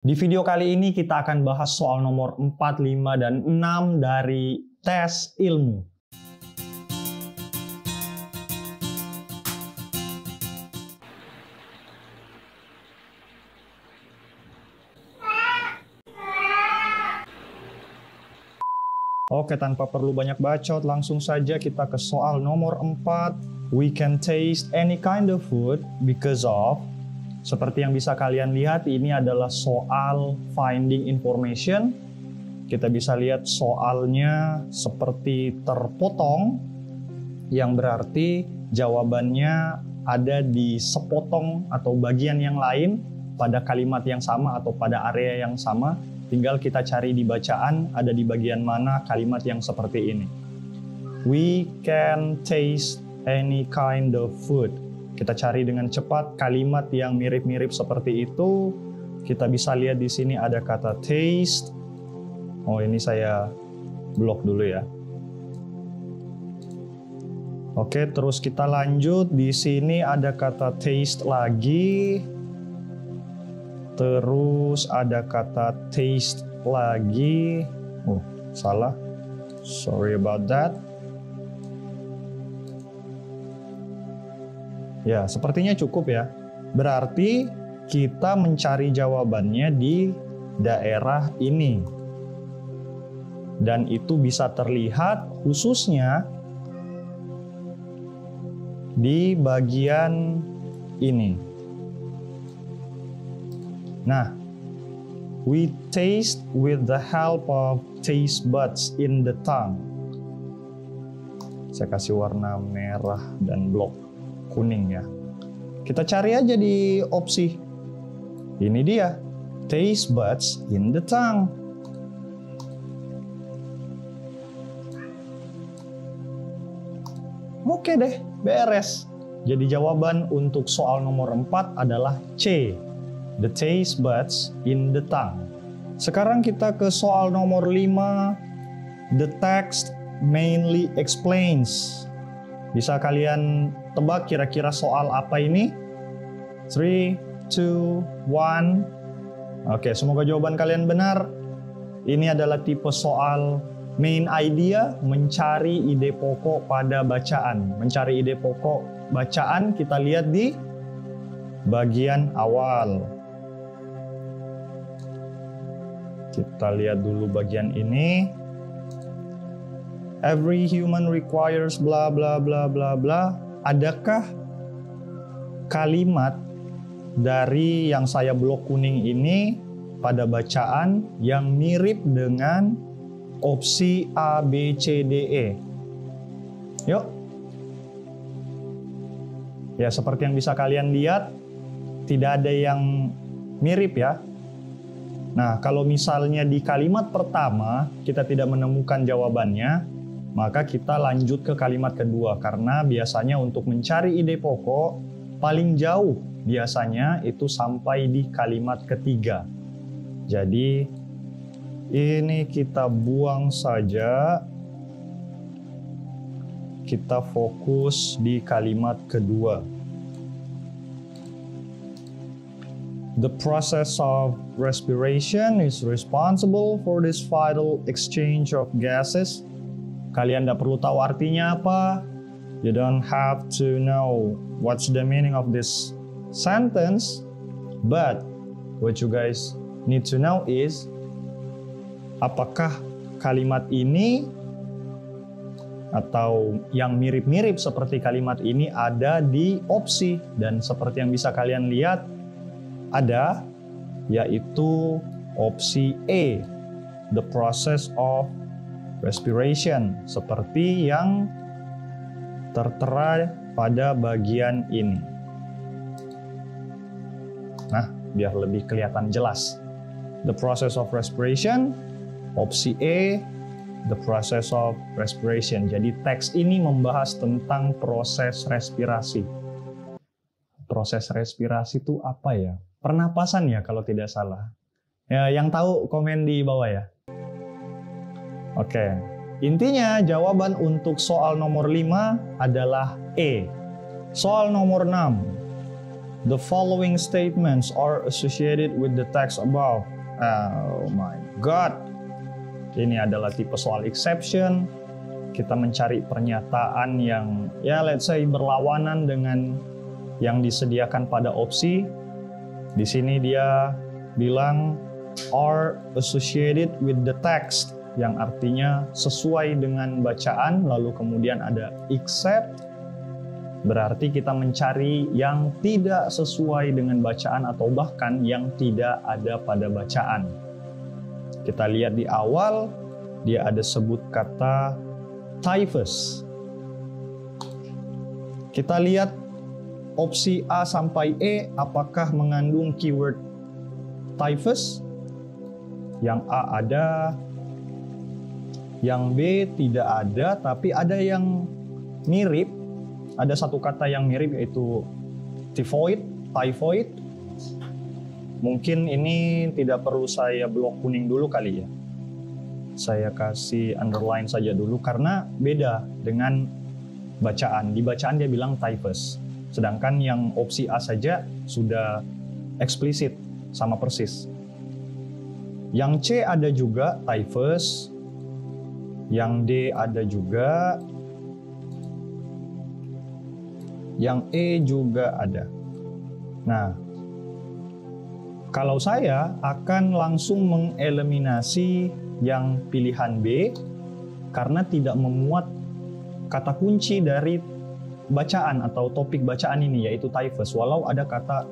Di video kali ini kita akan bahas soal nomor 4, 5, dan 6 dari tes ilmu. Oke, tanpa perlu banyak bacot, langsung saja kita ke soal nomor 4. We can taste any kind of food because of. Seperti yang bisa kalian lihat, ini adalah soal finding information. Kita bisa lihat soalnya seperti terpotong, yang berarti jawabannya ada di sepotong atau bagian yang lain pada kalimat yang sama atau pada area yang sama. Tinggal kita cari di bacaan ada di bagian mana kalimat yang seperti ini. We can taste any kind of food. Kita cari dengan cepat kalimat yang mirip-mirip seperti itu. Kita bisa lihat di sini ada kata taste. Oh, ini saya blok dulu ya. Oke, terus kita lanjut. Di sini ada kata taste lagi. Terus ada kata taste lagi. Oh, salah. Sorry about that. Ya, sepertinya cukup ya. Berarti kita mencari jawabannya di daerah ini. Dan itu bisa terlihat khususnya di bagian ini. Nah, we taste with the help of taste buds in the tongue. Saya kasih warna merah dan blok kuning ya. Kita cari aja di opsi. Ini dia, taste buds in the tongue. Oke deh, beres. Jadi jawaban untuk soal nomor 4 adalah C. The taste buds in the tongue. Sekarang kita ke soal nomor 5. The text mainly explains. Bisa kalian tebak kira-kira soal apa ini? 3, 2, 1. Oke, semoga jawaban kalian benar. Ini adalah tipe soal main idea, mencari ide pokok pada bacaan. Mencari ide pokok bacaan kita lihat di bagian awal. Kita lihat dulu bagian ini. Every human requires bla bla bla bla bla. Adakah kalimat dari yang saya blok kuning ini pada bacaan yang mirip dengan opsi A, B, C, D, E? Yuk. Ya, seperti yang bisa kalian lihat, tidak ada yang mirip ya. Nah, kalau misalnya di kalimat pertama kita tidak menemukan jawabannya, maka kita lanjut ke kalimat kedua. Karena biasanya untuk mencari ide pokok, paling jauh biasanya itu sampai di kalimat ketiga. Jadi, ini kita buang saja. Kita fokus di kalimat kedua. The process of respiration is responsible for this vital exchange of gases. Kalian tidak perlu tahu artinya apa. You don't have to know what's the meaning of this sentence. But what you guys need to know is, apakah kalimat ini atau yang mirip-mirip seperti kalimat ini ada di opsi. Dan seperti yang bisa kalian lihat, ada, yaitu opsi E, the process of respiration, seperti yang tertera pada bagian ini. Nah, biar lebih kelihatan jelas. The process of respiration, opsi E, the process of respiration. Jadi teks ini membahas tentang proses respirasi. Proses respirasi itu apa ya? Pernapasan ya kalau tidak salah. Ya, yang tahu komen di bawah ya. Oke. Intinya jawaban untuk soal nomor 5 adalah E. Soal nomor 6. The following statements are associated with the text above. Oh my God. Ini adalah tipe soal exception. Kita mencari pernyataan yang let's say berlawanan dengan yang disediakan pada opsi. Di sini dia bilang are associated with the text, yang artinya sesuai dengan bacaan, lalu kemudian ada except, berarti kita mencari yang tidak sesuai dengan bacaan atau bahkan yang tidak ada pada bacaan. Kita lihat di awal, dia ada sebut kata typhus. Kita lihat opsi A sampai E, apakah mengandung keyword typhus? Yang A ada, yang B tidak ada, tapi ada yang mirip. Ada satu kata yang mirip yaitu typhoid. Mungkin ini tidak perlu saya blok kuning dulu kali ya. Saya kasih underline saja dulu karena beda dengan bacaan. Di bacaan dia bilang typhus. Sedangkan yang opsi A saja sudah eksplisit sama persis. Yang C ada juga typhus. Yang D ada juga. Yang E juga ada. Nah, kalau saya akan langsung mengeliminasi yang pilihan B karena tidak memuat kata kunci dari bacaan atau topik bacaan ini, yaitu typhus, walau ada kata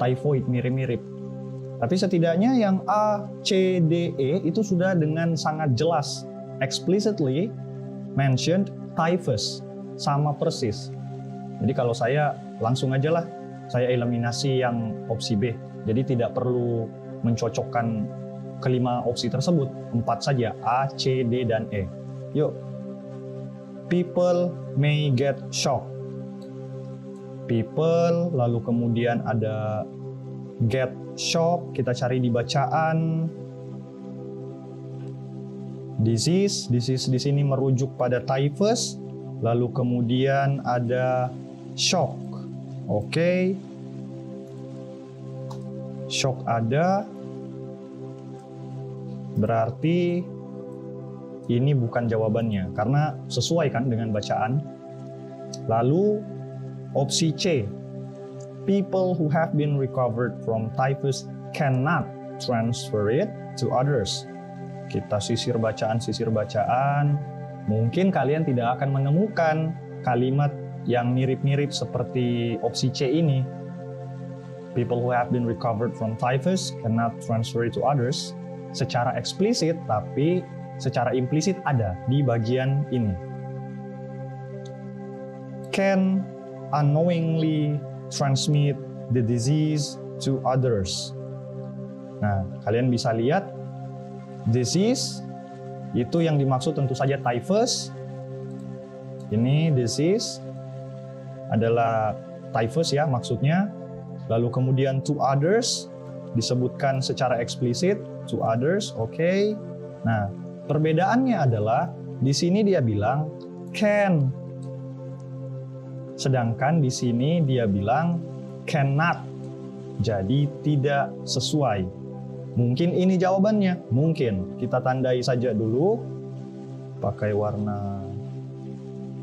typhoid mirip-mirip. Tapi setidaknya yang A, C, D, E itu sudah dengan sangat jelas, explicitly mentioned typhus, sama persis. Jadi kalau saya langsung aja lah, saya eliminasi yang opsi B. Jadi tidak perlu mencocokkan kelima opsi tersebut. 4 saja, A, C, D, dan E. Yuk. People may get shocked. People, lalu kemudian ada get shocked, kita cari di bacaan. Disease di sini merujuk pada typhus, lalu kemudian ada shock. Oke. Shock ada. Berarti ini bukan jawabannya karena sesuai kan dengan bacaan. Lalu opsi C. People who have been recovered from typhus cannot transfer it to others. Kita sisir bacaan. Mungkin kalian tidak akan menemukan kalimat yang mirip-mirip seperti opsi C ini. People who have been recovered from typhus cannot transfer it to others. Secara eksplisit, tapi secara implisit ada di bagian ini. Can unknowingly transmit the disease to others. Nah, kalian bisa lihat disease itu yang dimaksud tentu saja typhus. Ini disease adalah typhus ya maksudnya. Lalu kemudian to others disebutkan secara eksplisit to others, oke. Nah, perbedaannya adalah di sini dia bilang can. Sedangkan di sini dia bilang cannot. Jadi tidak sesuai. Mungkin ini jawabannya, mungkin. Kita tandai saja dulu. Pakai warna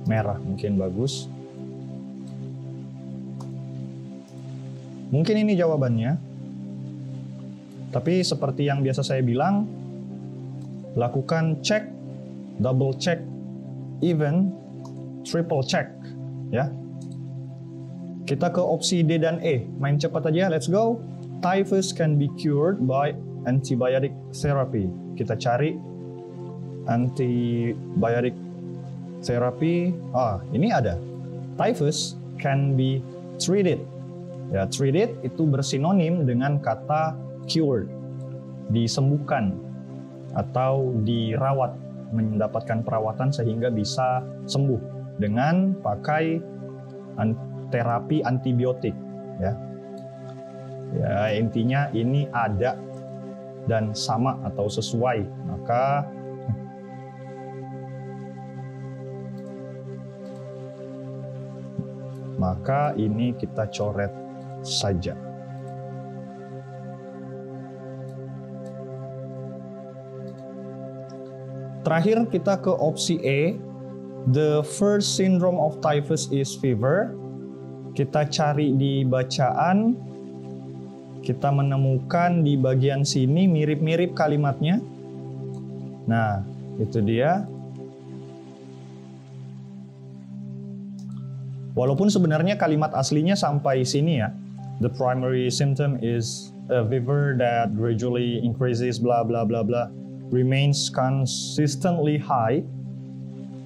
merah mungkin bagus. Mungkin ini jawabannya. Tapi seperti yang biasa saya bilang, lakukan cek, double check, even triple check, ya. Kita ke opsi D dan E. Main cepat aja, let's go. Typhus can be cured by antibiotic therapy. Kita cari antibiotic therapy. Ini ada. Typhus can be treated. Ya, treated itu bersinonim dengan kata cured, disembuhkan atau dirawat, mendapatkan perawatan sehingga bisa sembuh dengan pakai terapi antibiotik. Ya, intinya ini ada dan sama atau sesuai, maka ini kita coret saja. Terakhir kita ke opsi E. The first syndrome of typhus is fever. Kita cari di bacaan, kita menemukan di bagian sini mirip-mirip kalimatnya. Nah, itu dia. Walaupun sebenarnya kalimat aslinya sampai sini ya. The primary symptom is a fever that gradually increases bla bla bla bla, remains consistently high.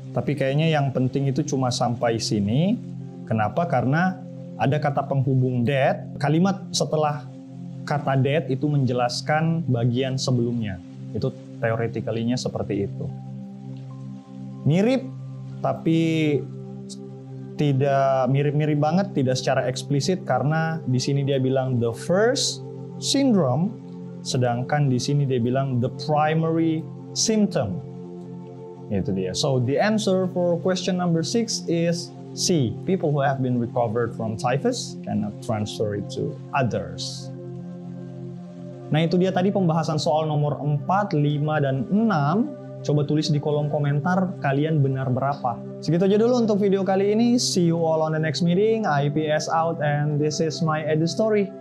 Tapi kayaknya yang penting itu cuma sampai sini. Kenapa? Karena ada kata penghubung that. Kalimat setelah kata that itu menjelaskan bagian sebelumnya. Itu theoretically-nya seperti itu. Mirip, tapi tidak mirip-mirip banget, tidak secara eksplisit karena di sini dia bilang the first syndrome, sedangkan di sini dia bilang the primary symptom. Itu dia. So the answer for question number 6 is C. People who have been recovered from typhus cannot transfer it to others. Nah itu dia tadi pembahasan soal nomor 4, 5, dan 6. Coba tulis di kolom komentar kalian benar berapa. Segitu aja dulu untuk video kali ini. See you all on the next meeting. IPS out and this is my Edu Story.